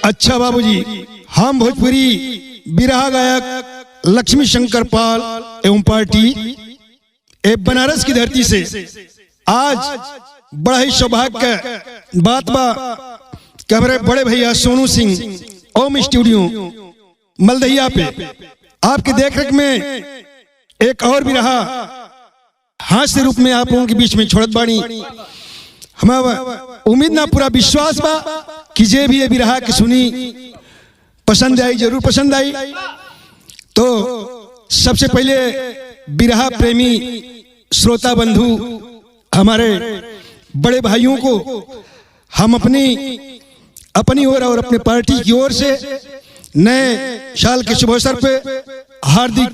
अच्छा बाबूजी, हम भोजपुरी बिरहा गायक लक्ष्मी शंकर पाल एवं पार्टी बनारस की धरती से आज बड़ा ही सौभाग्य का बात बा कि हमारे बड़े भैया सोनू सिंह ओम स्टूडियो मलदहिया पे आपकी देखरेख में एक और बिरहा हास्य रूप में आप लोगों के बीच में छोड़त बानी। हमारा उम्मीद ना पूरा विश्वास बा कि जे भी ये बिरहा के सुनी पसंद आई, जरूर पसंद आई। तो सबसे पहले बिरहा प्रेमी श्रोता बंधु हमारे बड़े भाइयों को हम अपनी ओर और अपने पार्टी की ओर से नए साल के शुभ अवसर पे हार्दिक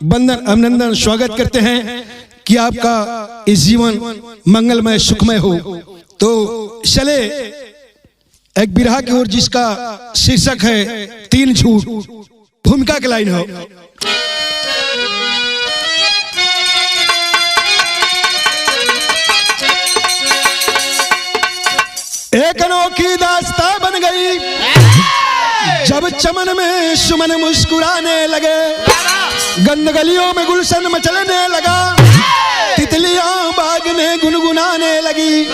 बंदन अभिनंदन स्वागत करते हैं कि आपका इस जीवन मंगलमय सुखमय हो। तो चले एक बिरहा की ओर जिसका शीर्षक है 3 झूठ। भूमिका की लाइन हो। एक अनोखी दास्तां बन गई जब चमन में सुमन मुस्कुराने लगे, गंद गलियों में गुलशन मचलने लगा, तितलियां बाग में गुनगुनाने लगी,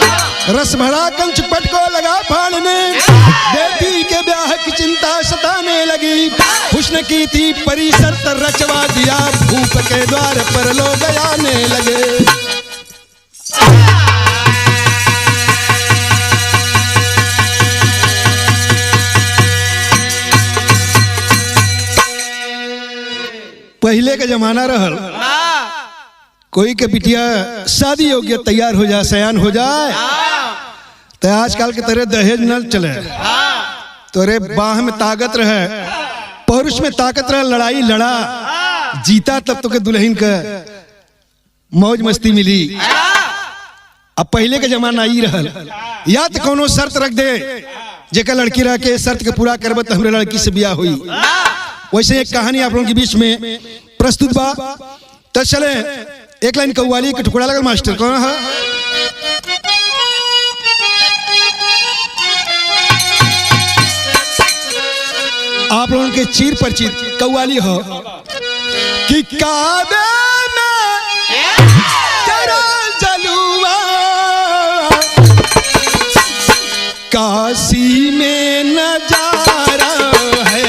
रस भरा कंच पट को लगा फाड़ने, बेटी के ब्याह की चिंता सताने लगी, हुस्न की थी परी शर्त रचवा दिया, भूप के द्वार पर लोग आने लगे। पहले का जमाना रहल, कोई के बिटिया शादी हो गया तैयार हो जाए सयान हो जाए तो आजकल के तरह दहेज न चले, तोरे बाह में ताकत रहे, पौरुष में ताकत रहे, लड़ाई लड़ा जीता तब तो के दुल्हन का मौज मस्ती मिली। अब पहले के जमाना ही रहल, या तो कोनो शर्त रख दे जेकर लड़की रह के शर्त के पूरा करब तो हमरे लड़की से ब्याह हुई। वैसे एक कहानी आप लोगों के बीच में प्रस्तुत बा। तो चले एक लाइन कव्वाली का टुकड़ा लगा। मास्टर कौन है? आप लोगों के चीर परिचित कव्वाली हो कि काबे में तेरा जलवा, काशी में नजारा है,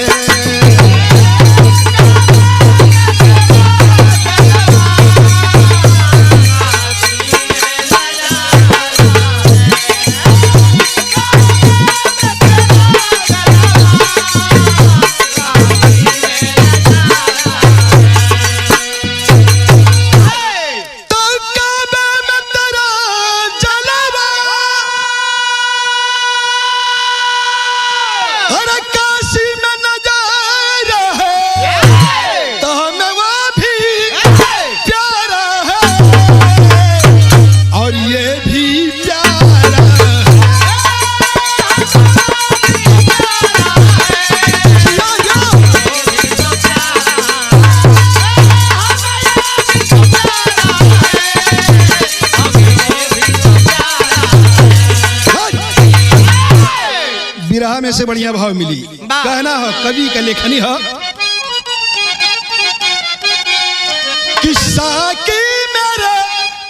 बिरहा में से बढ़िया भाव मिली। कहना हो कवि का लेखनी हो कि साकी मेरे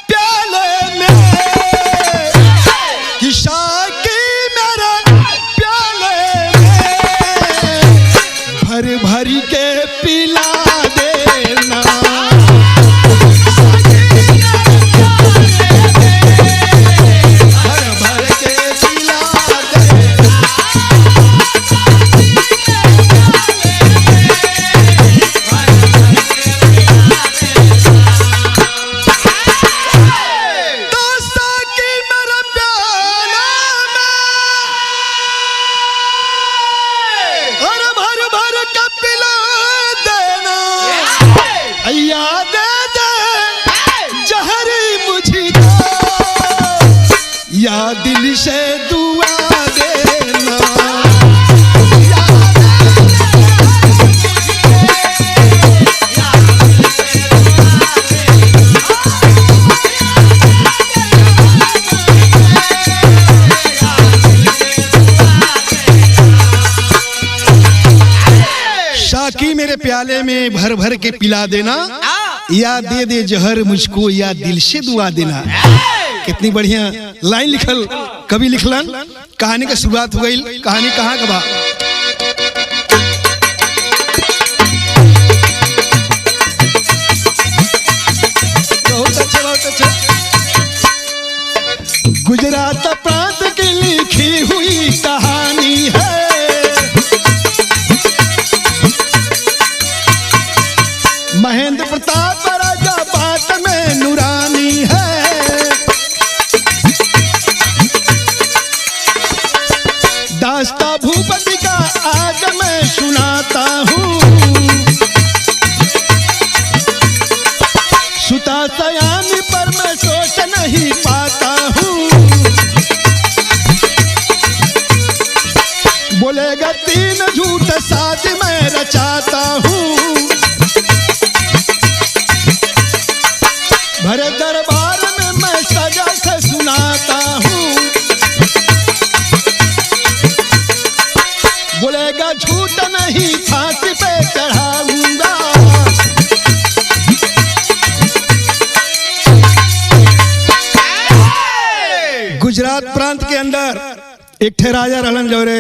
प्याले में, कि साकी मेरे प्याले में भर भर के पिला देना, भर भर के पिला देना। प्याले में भर भर के पिला देना, या दे दे जहर मुझको, या दिल से दुआ देना। कितनी बढ़िया लाइन लिखल कवि लिखलन। कहानी का शुरुआत हो गई। कहानी कहाँ का बा? बहुत अच्छा, बहुत अच्छा। गुजरात प्रांत की लिखी हुई कहानी है, महेंद्र प्रताप राजा बात में नूरानी है। दास्ता भूपति का आज मैं सुनाता हूँ, सुता सयानी पर मैं सोच नहीं पाता हूँ। बोलेगा 3 झूठ साथ मैं रचाता हूँ, भरे दरबार में मैं सजा से सुनाता हूँ। बोलेगा झूठ नहीं फांसी पे चढ़ाऊंगा। गुजरात प्रांत के अंदर एक ठे राजा रहलन, जौरे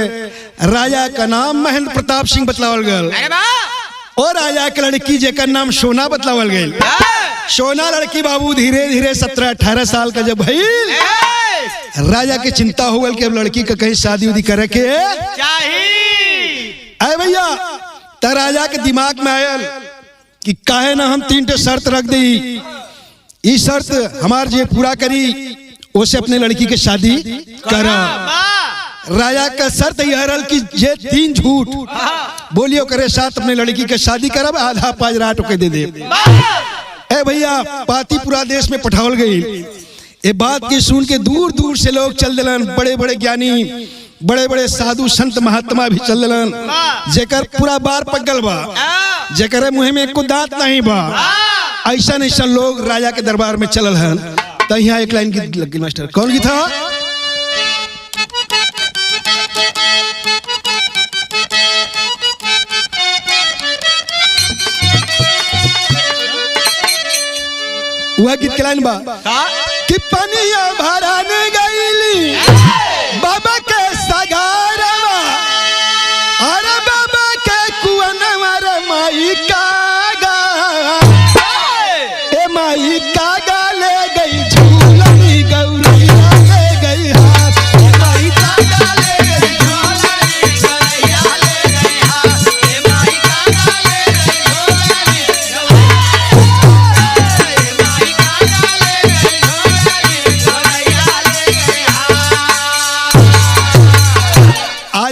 राजा का नाम महेंद्र प्रताप सिंह बतलावल गल, और राजा के लड़की जेकर नाम सोना बतलावल गल। सोना लड़की बाबू धीरे धीरे 17-18 साल का जब भइल, राजा के चिंता हो गल कि अब लड़की का कहीं शादी उदी करे के चाहिए। अरे भैया, त राजा के दिमाग में आयल कि काहे ना हम 3 शर्त रख दी। ई शर्त हमार जे पूरा करी उसे अपने लड़की के शादी करा। राजा का शर्त यह रहल कि जे 3 झूठ बोलियो करे साथ अपने लड़की के शादी करब, आधा पाज रात के दे दे। ए भैया, पाती पूरा देश में पठावल गई। ये बात की सुन के दूर दूर से लोग चल दिलन, बड़े बड़े ज्ञानी, बड़े बड़े साधु संत महात्मा भी चल दिलन, जेकर पूरा बार पगल बा, जेकर मुंह में एको दांत नहीं बा। ऐसा ऐसा लोग राजा के दरबार में चलल हन। तो यहाँ एक लाइन गीत लगी मास्टर, कौन गीत था? वह गीत के लाइन बा कि पनिया भरान गईली बाबा के सगारवा, अरे बाबा के कुआनवा रे माई कागा, ए माई कागा ले गई झूलनी गौरैया ले गई हाथ, ए माई कागा ले गई झूलनी गौरैया ले गई हाथ, ए माई कागा ले गई झूलनी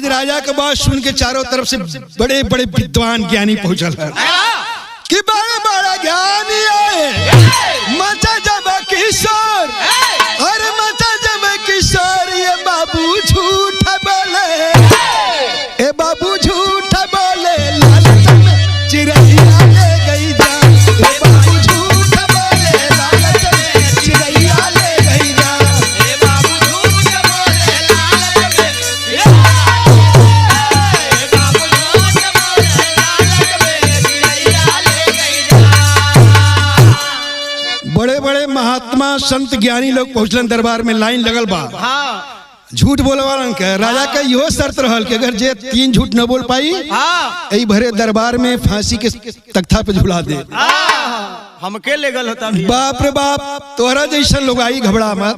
राजा के बात सुन के चारों तरफ से बड़े बड़े विद्वान ज्ञानी पहुंचल है कि बड़ा बड़ा ज्ञानी है। मचा जब किशोर, अरे मचा जब किशोर, ये बाबू झूठ बोले, ए बाबू झूठ बोले, लालच में चिरैया ले गई जान, ए बाबू झूठ बोले, लालच में चिरैया ले गई जान, ए बाबू झूठ बोले, लालच में बड़े बड़े महात्मा संत ज्ञानी लोग पहुंचलन दरबार में, लाइन लगल बा। झूठ बोले वालन के राजा का यो शर्त रहल कि अगर जे 3 झूठ न बोल पाई, यही भरे दरबार में फांसी के तख्ता पे झुला दे। हमके लेगल होता भी। बाप रे बाप, तोहरा जैसा लोग आई घबरा मत।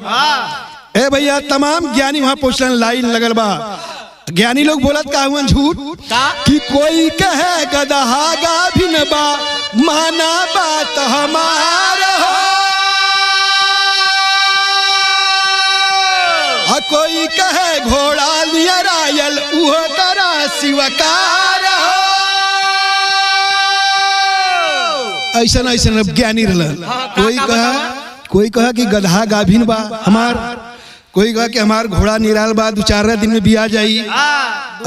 ए भैया, तमाम ज्ञानी वहां पहुंचलन, लाइन लगल बा। ज्ञानी लोग बोलत का हुआ झूठ कि कोई कहे गदहा गाभिन बा, माना बात हमारा हो, कोई कहे घोड़ा लिया रायल, उहो करा शिवकार हो। ऐसा ऐसा ज्ञानी रहल। कोई कहा कि गदहा गाभिन बा हमार, कोई कहा कि हमार घोड़ा निराल बा, 2-4 दिन में भी आ जाई।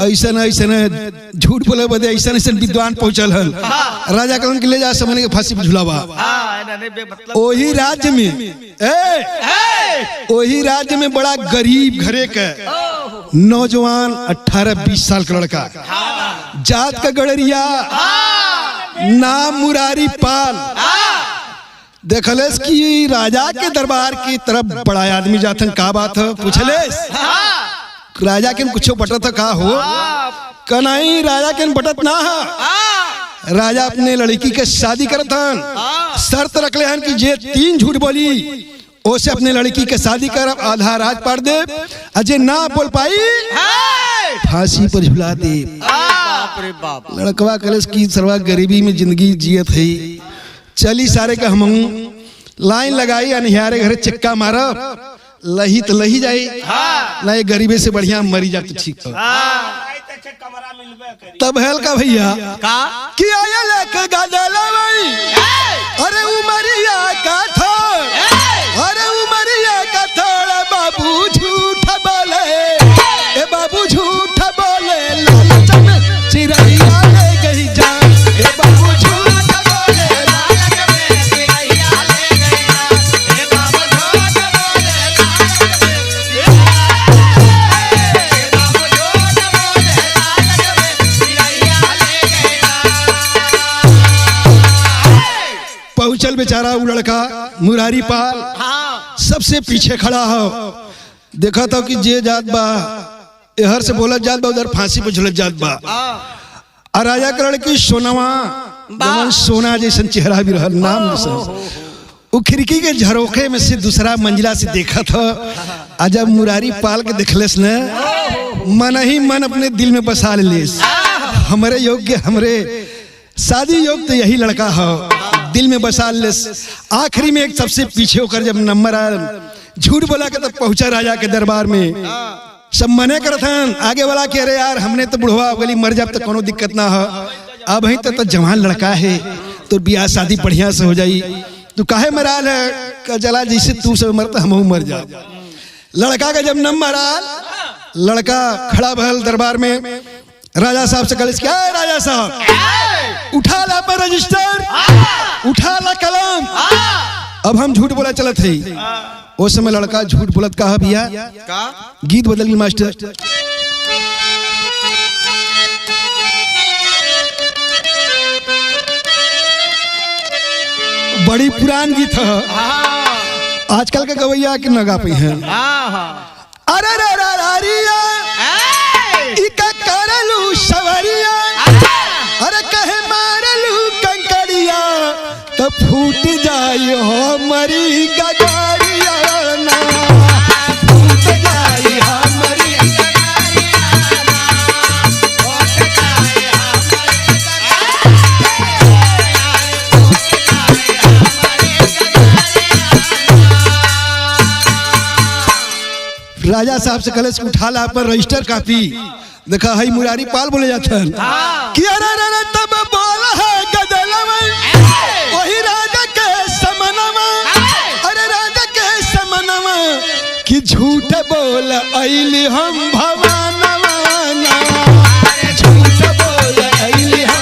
ऐसा झूठ बोले बदे ऐसा विद्वान पहुंचल हन। राजा कहलन कि ले जा समझने के फांसी पे झुलावा। ओही राज्य में बड़ा गरीब घरे का नौजवान 18-20 साल का लड़का, जात का गड़रिया, नाम मुरारी पाल। देखलेस कि राजा के दरबार की तरफ बड़ा आदमी जाथन, का बात है पूछलेस राजा के कुछ बटत का हो कनाई, राजा के बटत ना है। राजा अपने लड़की के शादी करतन, शर्त रखले हन कि जे 3 झूठ बोली ओसे अपने लड़की के शादी कर, आधा राज पाड़ दे, अजय ना बोल पाई फांसी पर झुला दे। बाप रे बाप। लड़कवा कलेस की सर्वा गरीबी में जिंदगी जियत है, चली सारे का हम लाइन लगाई अनहारे घरे चिक्का मारा, लही तो लही जाई ना, ये गरीबे से बढ़िया मरी जा तो ठीक है। तब हेल का भैया का कि आया लेके गादला भाई, अरे उमरिया का थोड़, अरे उमरिया का थोड़ा बाबू झूठ बोले, ए बाबू झूठ बोले, लालच में चिरैया ले गई जान, ए बाबू झूठ बोले, लालच में चिरैया ले गई जान, ए बाबू झूठ बोले, लालच में पहुंचल बेचारा वो लड़का मुरारी पाल सबसे पीछे खड़ा हो, देखा था कि जे जात बा इधर से बोलत जात बा, उधर फांसी पर झुलत जात बा। और राजा के लड़की सोनवा, जवन सोना जैसन चेहरा भी रहल, नाम जैसन, वो खिड़की के झरोखे में से दूसरा मंजिला से देखा था। और जब मुरारी पाल के देखलेस न, मन ही मन अपने दिल में बसा लेस, हमरे योग्य, हमरे शादी योग्य तो यही लड़का हो, दिल में बसा लेस। आखिरी में एक सबसे पीछे होकर जब नंबर आया, झूठ बोला के तब पहुंचा राजा के दरबार में, सब मने करथन, आगे वाला कि अरे यार हमने तो बुढ़वा हो गली, मर जाब तो कोनो दिक्कत ना हो, अब ही तो जवान लड़का है तो ब्याह शादी बढ़िया से हो जाई, तू काहे मराल है, का जला जैसे तू सब मरता हम मर जा। लड़का का जब नंबर आल, लड़का खड़ा भल दरबार में, राजा साहब से कलिस, क्या है राजा साहब, उठा ला पर रजिस्टर, उठा ला कलम, अब हम झूठ बोला चलत है। उस समय लड़का झूठ बोलत कहा भैया का गीत बदल गई मास्टर, बड़ी पुरान गीत है, आजकल के गवैया के नगा पे हैं। अरे रे रे रारिया इका करलू सवरिया, अरे कहे मारलू कंकड़िया तो फूट जाई हो मरी गगारिया ना, फूट जाई हमरी गगारिया ना, फूट जाई हमरी गगारिया ना। राजा साहब से कलेश उठा ला पर रजिस्टर कापी, देखा है मुरारी पाल बोले जाते हैं कि अरे रे तब बोल है गदलवा, वही राजा के समनवा, अरे राजा के समनवा कि झूठ बोल आइली हम भवानवा ना, झूठ बोल आइली हम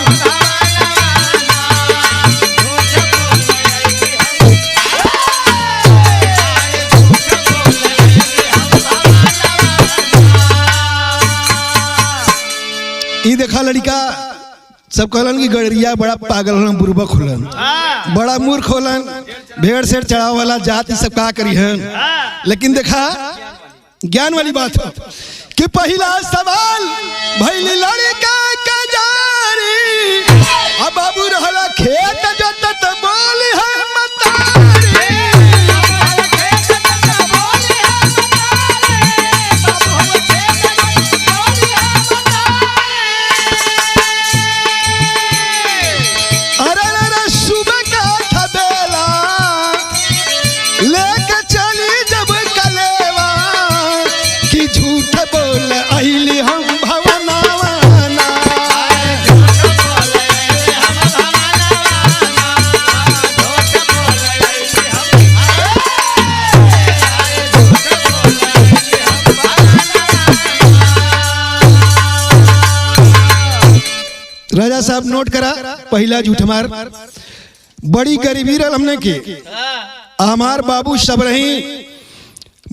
ई देखा लड़का सब कहलन कि गड़रिया बड़ा पागल होलन, बुर्बक होलन, बड़ा मूर्ख होलन, भेड़ से चढ़ाव वाला जाति सब का करी है। लेकिन देखा ज्ञान वाली बात है कि पहला सवाल भइली लड़का के जारी, अब बाबू रहला खेत जोतत बोली है मतारी, आइली हम भवनवा ना, राजा साहब नोट करा, पहला झूठ मार, बड़ी गरीबी रल हमने के, हमार बाबू सब रही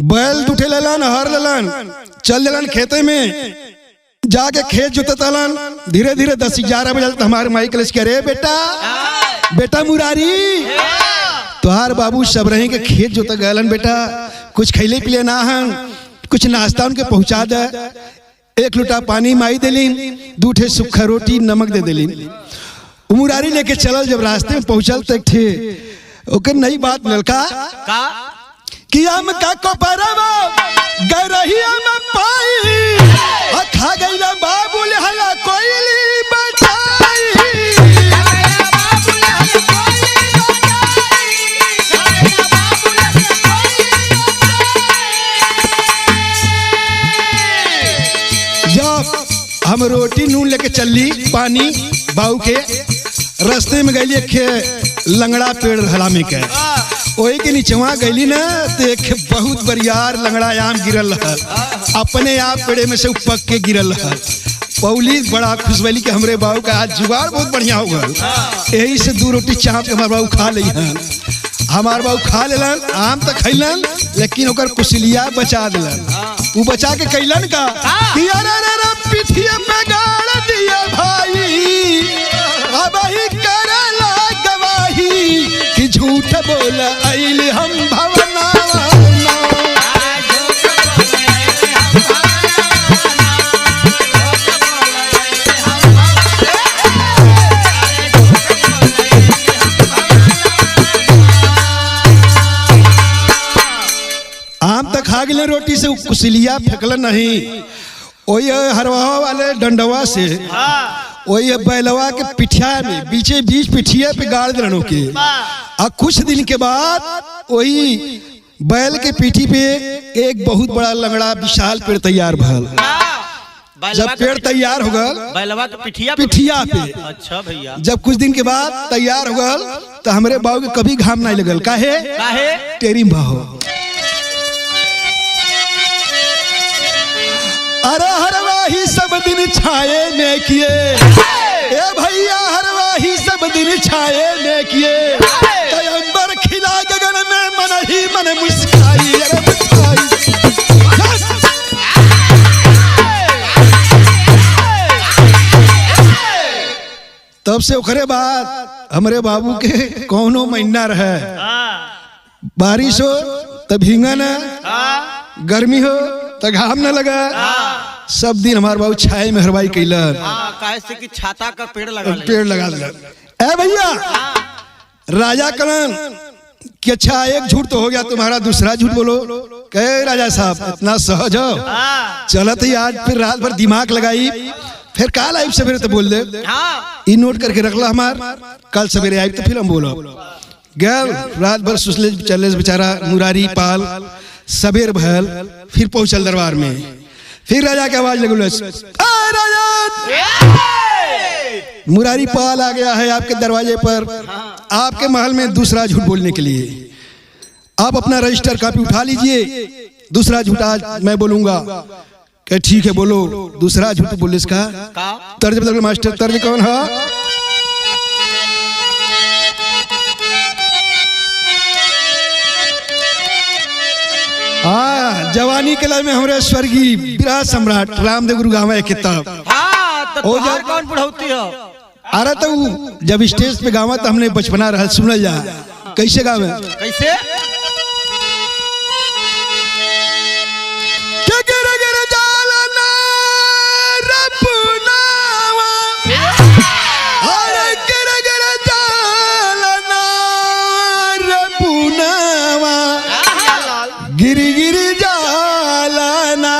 बैल दुठे लेलन, हर लेलन, चल लेलन खेते में, जाके खेत जोते तलन। धीरे धीरे 10-11 बजे तो हमारे माई कलेश के, अरे बेटा बेटा मुरारी, तुहार बाबू सब रहे के खेत जोते गलन बेटा, कुछ खैले पिले ना हन, कुछ नाश्ता उनके पहुंचा दे। 1 लोटा पानी माई देलीन, 2 ठे सूखा रोटी नमक दे देलीन। मुरारी लेके चलल, जब रास्ते में पहुंचल तक थे ओकर नई बात ललका का कि हम का कोपरवा गरहिया में पाई आ खा गईला बाबू ले हला कोयली बचाई। जब हम रोटी नून लेके चली पानी बाऊ के, रास्ते में गई एक लंगड़ा पेड़ हला में के, वही के नीचवा गईली ना तो एक बहुत बरियार लंगड़ा आम गिरल है, अपने आप पेड़े में से पक के गिरल है। पौलिस बड़ा खुश भइली कि हमरे बाबू का आज जुगाड़ बहुत बढ़िया हो गल, यही से 2 रोटी चाप के हमारे बाबू खा ली हन। हमार बाबू खा लेलन, आम तो खैलन लेकिन ओकर कुशलिया बचा दिलन। वो बचा के कैलन का कि अरे पिठिया पे गाड़ दिया भाई, अब ही करला गवाही कि झूठ बोल आइल हम भवनावा। आम तक खा गए रोटी से, कुशलिया फेंकल नहीं। वही हरवा वाले डंडवा से वही बैलवा के पिठिया में बीचे बीच पिठिया पे गाड़ दिलन के। और कुछ दिन के बाद वही बैल के पीठी पे एक बहुत बड़ा लंगड़ा विशाल पेड़ तैयार भल। जब पेड़ तैयार हो गल बैलवा के पिठिया पे, अच्छा भैया, जब कुछ दिन के बाद तैयार हो गल तो हमरे बाबू के कभी घाम नहीं लगल। काहे? टेरी भाव। अरे हरवाही सब दिन छाए में किए, ए भैया हरवाही सब दिन छाए में किए, अंबर खिला गगन में मन ही मन मुस्काई। अरे मुस्काई तब से ओकरे बाद हमरे बाबू के कौनो महीना रहे, बारिश हो तब भींगा न, गर्मी हो तो घाम न लगा। सब दिन हमारे बाबू छाए में हरवाई कैलन, कैसे कि छाता का पेड़ लगा दिलन। ए भैया राजा कलन कि अच्छा एक झूठ तो हो गया, तुम्हारा दूसरा झूठ बोलो। कहे राजा साहब इतना सहज हो, चलत ही आज फिर रात भर दिमाग लगाई, फिर काल आइब सवेरे तो बोल दे। ई नोट करके रखला हमार, कल सवेरे आइब तो फिर हम बोलो। गल रात भर सुसले चले बेचारा मुरारी पाल, सबेर भल फिर पहुंचल दरबार में। फिर राजा की आवाज लगल, मुरारी पाल आ गया है आपके दरवाजे पर, आपके महल में दूसरा झूठ बोलने के लिए। आप अपना रजिस्टर कॉपी उठा लीजिए, दूसरा झूठ आज मैं बोलूंगा। क्या ठीक है बोलो, दूसरा झूठ बोले इसका तर्ज बदल मास्टर, तर्ज कौन है? हाँ, जवानी कला में हमारे स्वर्गीय विराट सम्राट रामदेव गुरु गावा है किताब। तो कौन बुढ़ौती हो? अरे तो जब स्टेज पे गावा तो हमने बचपना रहा सुनल जा। कैसे गावे? कैसे? गिरी गिरी जालना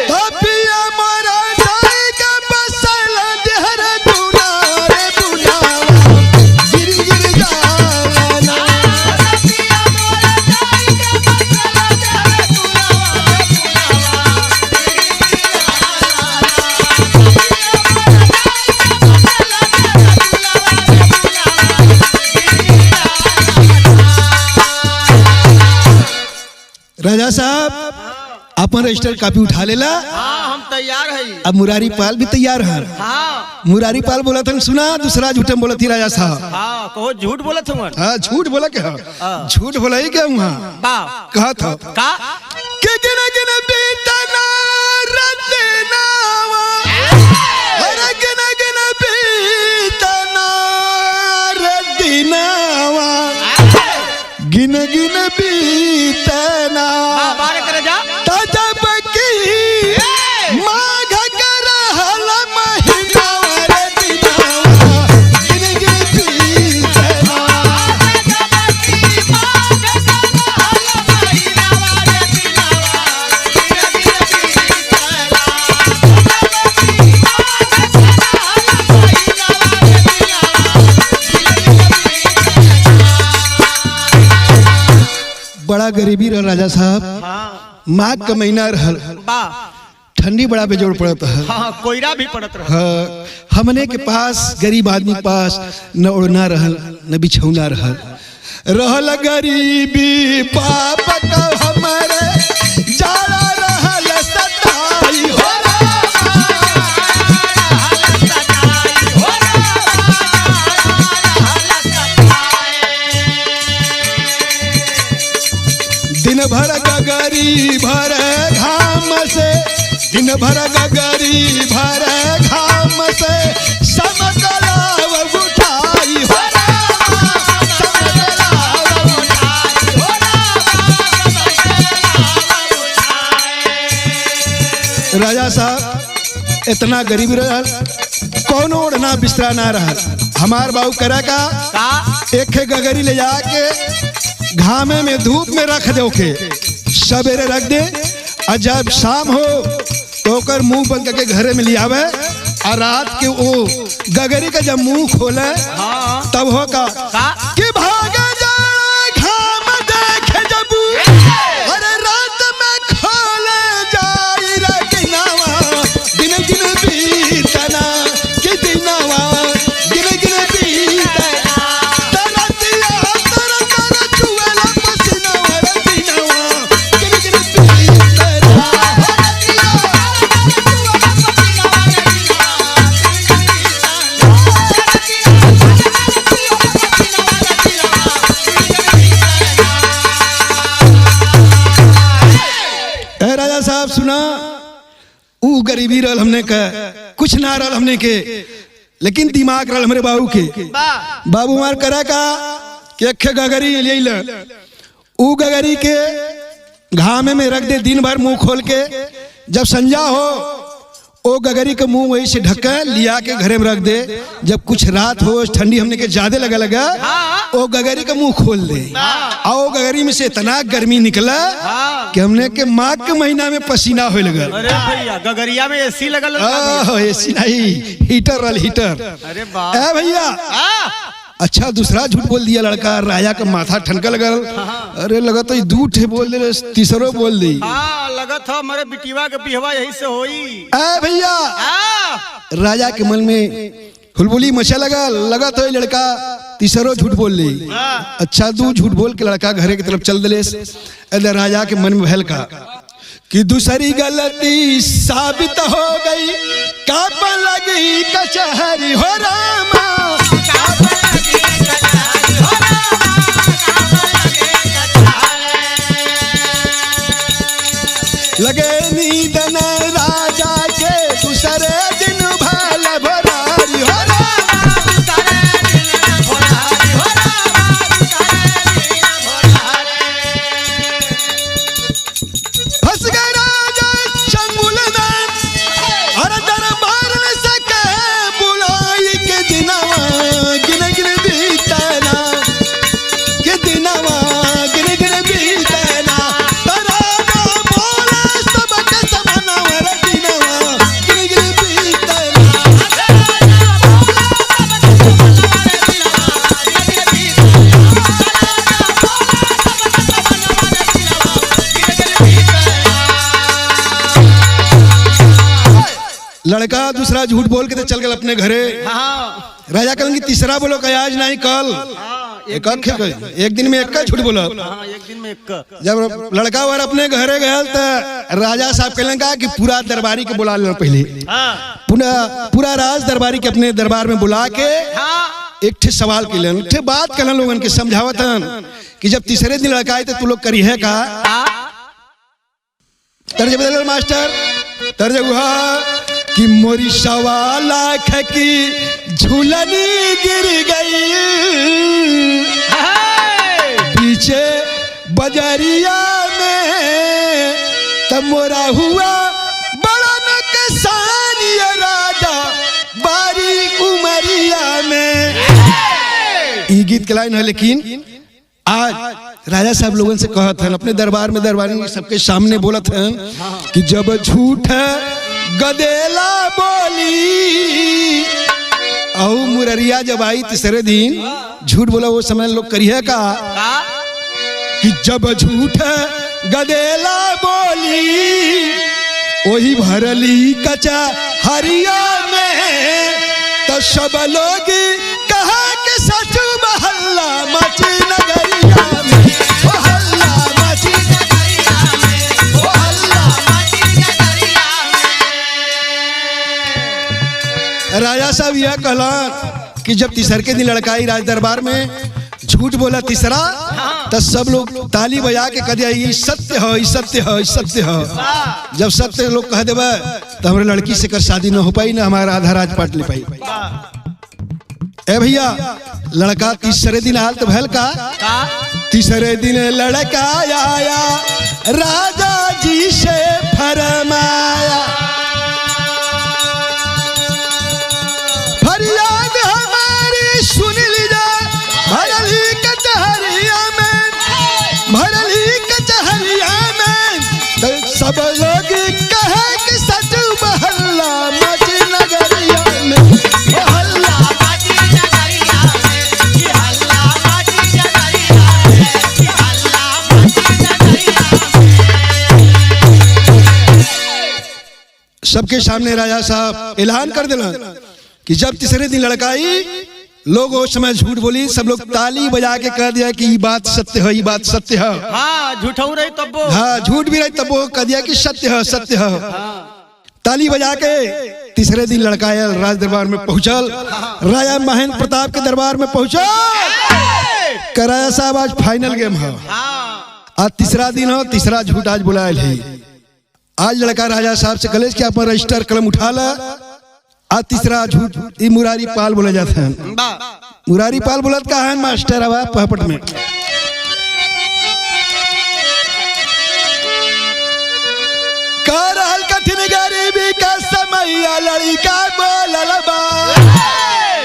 तपिया मरा जाए का बसल देहर बुना रे बुनावा। गिरी गिरी जालना तपिया मरा जाए का बसल देहर राजा साहब अपन रजिस्टर कॉपी उठा लेला। हम तैयार है। अब मुरारी पाल भी तैयार है। मुरारी पाल बोला था सुना, दूसरा झूठ बोला थी राजा साहब। कहो झूठ बोला था। हाँ झूठ बोला क्या? झूठ बोला ही क्या वहाँ कहा था? का गिन गिन बीतना रत्नावा बीतना बारे करे जा तजब की माघ कर हल महीना रे दिनावा गिन गिन बीतना बड़ा गरीबी रहा राजा साहब। हाँ माघ का महीना रहल, बा ठंडी बड़ा बेजोड़ पड़त है। हाँ कोयरा भी पड़त रहा हाँ, हमने के पास गरीब आदमी के पास न ओढ़ना रहल न बिछौना रहल रहल गरीबी पाप का हमारे जाला रहल सताई हो दिन भर गगरी भर घाम से दिन भर गगरी भर घाम से समकलाव उठाई हो राजा साहब इतना गरीब रहल कौन ओढ़ना बिस्तरा ना रहल। हमार बाबू करा का एक गगरी ले जाके घामे में धूप में रख दो के सवेरे रख दे और जब शाम हो तो ओकर मुंह बंद करके घरे में लिया आवे और रात के वो गगरी का जब मुंह खोले तब हो का कि भागे जाए घाम देखे जब अरे रात में खोले जाई रे गिनावा दिन गिन बीतना कि दिनावा गिन गिन बीतना साहब सुना ऊ गरीबी रहल हमने का कुछ ना रहल हमने के लेकिन दिमाग रहल हमरे बाबू के। बाबू मार करा का कि एक गगरी ले ले ऊ गगरी के घामे में रख दे दिन भर मुंह खोल के जब संजा हो ओ गगरी का मुंह वही से ढक लिया के घरे में रख दे जब कुछ रात हो ठंडी हमने के ज्यादा लगा ओ गगरी का मुंह खोल दे आओ गगरी में से इतना गर्मी निकला कि हमने के माघ के महीना में पसीना होए लगा। अरे भैया गगरिया में एसी लगल एसी नहीं हीटर रल हीटर। अरे वाह ए भैया अच्छा दूसरा झूठ बोल दिया लड़का राजा का माथा ठनका लगल। अरे लगा तो दूठ बोल दे तीसरो बोल दी लगत हो मेरे बिटिवा के बिहवा यही से होई। ए भैया राजा के मन में हुलबुली मचा लगा तो लड़का तीसरो झूठ बोल ली। अच्छा दू झूठ बोल के लड़का घरे की तरफ चल दिले। राजा के मन में भयल का कि दूसरी गलती साबित हो गई काप लगी कचहरी हो रामा लगे नींद न राजा के दूसरे दिन भल भरारी हो फंस गए राजा चंगुल में और दरबार में सके बुलाई के दिनवा गिन गिन बीतना के दिनवा गिन गिन बीतना तराना बोले सबके समाना वर दिनवा गिन गिन बीतना। लड़का दूसरा झूठ बोल के तो चल गया अपने घरे। राजा कहेंगे तीसरा बोलो कि आज नहीं कल एक दिन में एक का झूठ बोलो। एक दिन में एक जब लड़का वार अपने घरे गया तो राजा साहब कहलेंगे कि पूरा दरबारी के बुला लेना पहले पूरा राज दरबारी के अपने दरबार में बुला के एक ठे सवाल के लेन ठे बात करन लोगन के समझावतन कि जब तीसरे दिन लड़का आए तो तू लोग करी है का तर्ज बदल मास्टर तर्ज हुआ कि मोरी सवा लाख की झूलनी गिर गई पीछे बजरिया में, तब मोरा हुआ बड़ा नुकसान ये राजा बारी उमरिया में। ये गीत के लाइन है, लेकिन आज राजा साहब लोगों से कहत हैं, अपने दरबार में दरबारी सबके सामने बोलत हैं कि जब झूठ गदेला बोली और मुररिया जब आई तीसरे दिन झूठ बोला, वो समय लोग करिए का कि जब झूठ गदेला बोली वही भरली कचा हरिया में, तो सब लोग कहा कि सच महल्ला मची नगरिया में, ओ हल्ला मची नगरिया में, ओ हल्ला मची नगरिया में। राजा साहब यह कहला कि जब तीसर के दिन लड़काई राज दरबार में झूठ बोला तीसरा, तो सब लोग ताली बजा के कह दिया ये सत्य है, ये सत्य है, ये सत्य है। जब सत्य लोग कह देवे तो हमारे लड़की से कर शादी न हो पाई, ना हमारा आधा राज पाट ले पाई। ए भैया, लड़का तीसरे दिन आल तो भैल का तीसरे दिन लड़का आया राजा जी से फरमाया, फरियाद हमारी सुन लीजा, भरली कचहरिया में, भरली कचहरिया में, तो सब लोग कहे कि सच महल्ला मची नगरिया में, ओ हल्ला मची नगरिया में, ये हल्ला मची नगरिया में, ये हल्ला मची नगरिया में। सबके सामने राजा साहब ऐलान कर देना कि जब तीसरे दिन लड़काई लोग उस समय झूठ बोली, सब लोग ताली बजा के कह दिया कि ये बात सत्य है, ये बात सत्य है। हाँ, झूठाऊ रही तब वो, हाँ झूठ भी रही तब वो कह दिया कि सत्य है, सत्य है। ताली बजा के तीसरे दिन लड़का राज दरबार में पहुंचल, राजा महेंद्र प्रताप के दरबार में पहुंचल। कराया साहब आज फाइनल गेम है, आज तीसरा दिन हो, तीसरा झूठ आज बुलाया है। आज लड़का राजा साहब से कलेज के अपन रजिस्टर कलम उठा ला, आज तीसरा झूठ ये मुरारी पाल बोले जाते हैं। मुरारी पाल बोलत का है मास्टर आवा पहपट में, करहल कठिन गरीबी का समय लड़का बोलल बा,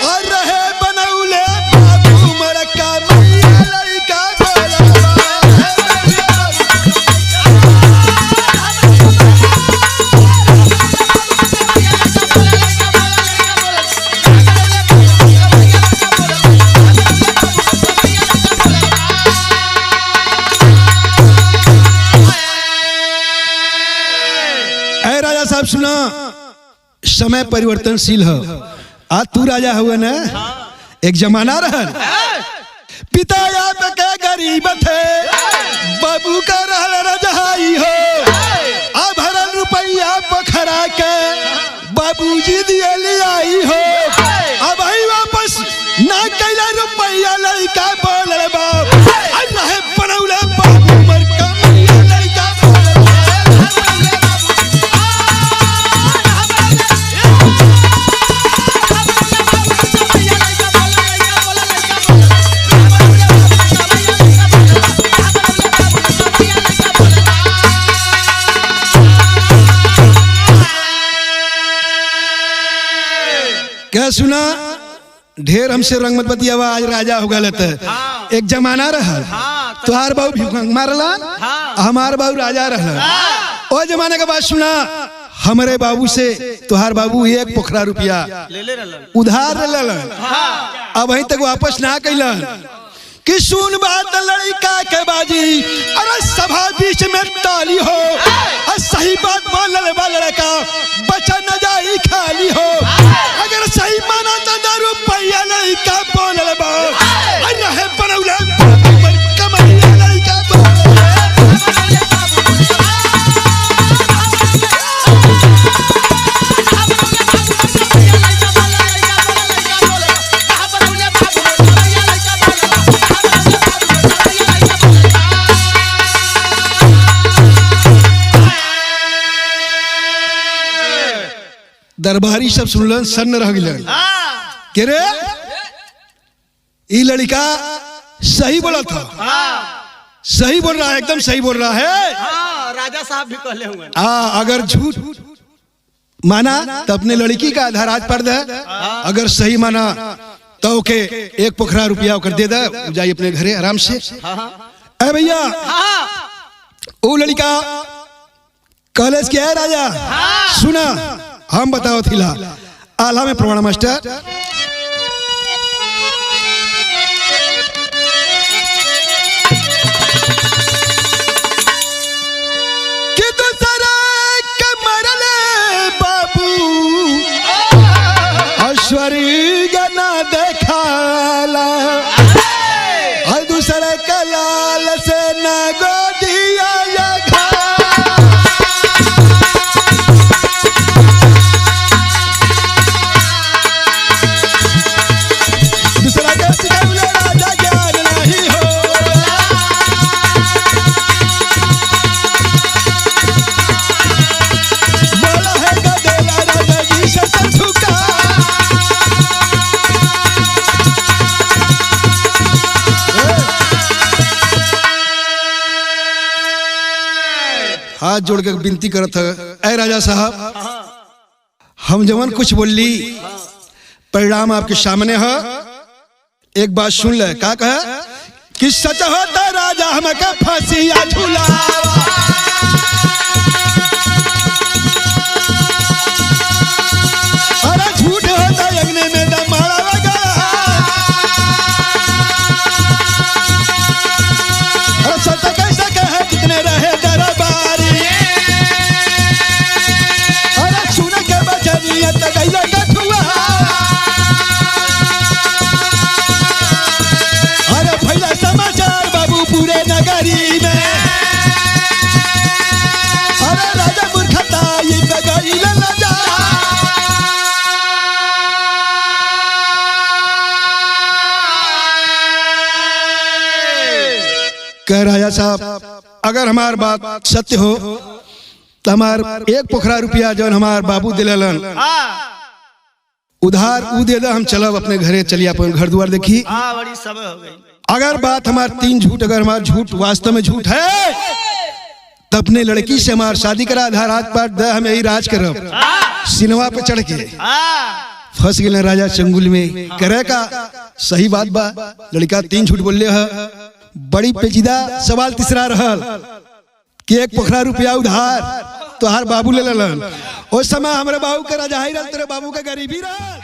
और रहे बनौले बाबू मरका मैया लड़का बोलल बा। साहब सुना, समय परिवर्तनशील है। आज तू राजा हुआ ना, एक जमाना रहा पिता आप के गरीब थे, बाबू का रहल रजहाई हो, अब भरल रुपया पखरा के बाबूजी दिए ले आई हो, अब आई वापस ना कैला रुपया लड़का बोलल बाप, रहे बनौले बाबू मरका मैया लड़का बोलल। क्या सुना, ढेर हमसे रंग मत बतियावा, आज राजा हो गलत है। एक जमाना रहा, तुहार बाबू भिखमंग मारला, हमार बाबू राजा रहा। और जमाने के बाद सुना, हमारे बाबू से तुहार बाबू एक पोखरा रुपया उधार ले लन, अब वहीं तक वापस ना कैलन कि सुन बात लड़का के बाजी, अरे सभा बीच में ताली हो, सही बात बोलने वाला लड़का बचा न जाई खाली हो, अगर सही माना तो रुपया लड़का बोलने बा, रहे बनौले कमैया लड़का बोलने। दरबारी सब सुनलन, सन्न रह गलन के रे ई लड़का सही बोला था, सही बोल रहा है, एकदम सही बोल रहा है। हाँ, राजा साहब भी कहले हुए। अगर झूठ माना तो अपने लड़की का आधार आज पर दे, अगर सही माना तो ओके 1 पोखरा रुपया ओकर दे दे, जाइए अपने घरे आराम से। ए भैया, वो लड़का कॉलेज के है राजा, सुना हम बताओ थिला आला में प्रमाण मास्टर। स्वर्ग ना देखाला और दूसरे कलाल से ना गोदिया दूसरा कैसे राजा ज्ञान नहीं हो। बोला है गदेला राजा जी से झुका। हाथ जोड़ के विनती करत है, ऐ राजा साहब, हम जवन कुछ बोली परिणाम आपके सामने है, एक बात सुन ले। का कहे कि सच होता राजा हमके फांसिया झूलावा, अरे झूठ होता यज्ञ में दमाड़ा लगा, अरे सच कैसे कहे कितने रहे समाचार बाबू पूरे नगरी में। अरे राजा मूर्खता ये गई लजा, कह राजा साहब अगर हमार बात सत्य हो तो हमार 1 पोखरा रुपया जो हमार बाबू दिलन उधार ऊ दे दे, हम चलब अपने घरे, चलिए अपन घर द्वार देखी। बड़ी समय हो गई। अगर बात हमार 3 झूठ, अगर हमार झूठ वास्तव में झूठ है तो अपने लड़की से हमार शादी करा, आधार हाथ पाट दे, हम यही राज करब। सिनेमा पे चढ़ के फंस गए राजा चंगुल में, करे का सही बात बा, लड़का 3 झूठ बोल है। बड़ी पेचीदा सवाल तीसरा रहल कि 1 पोखरा रुपया उधार तोहार बाबू ले लेलन, उस समय हमारे बाबू का राजा ही रह, तेरे बाबू का गरीबी रहा।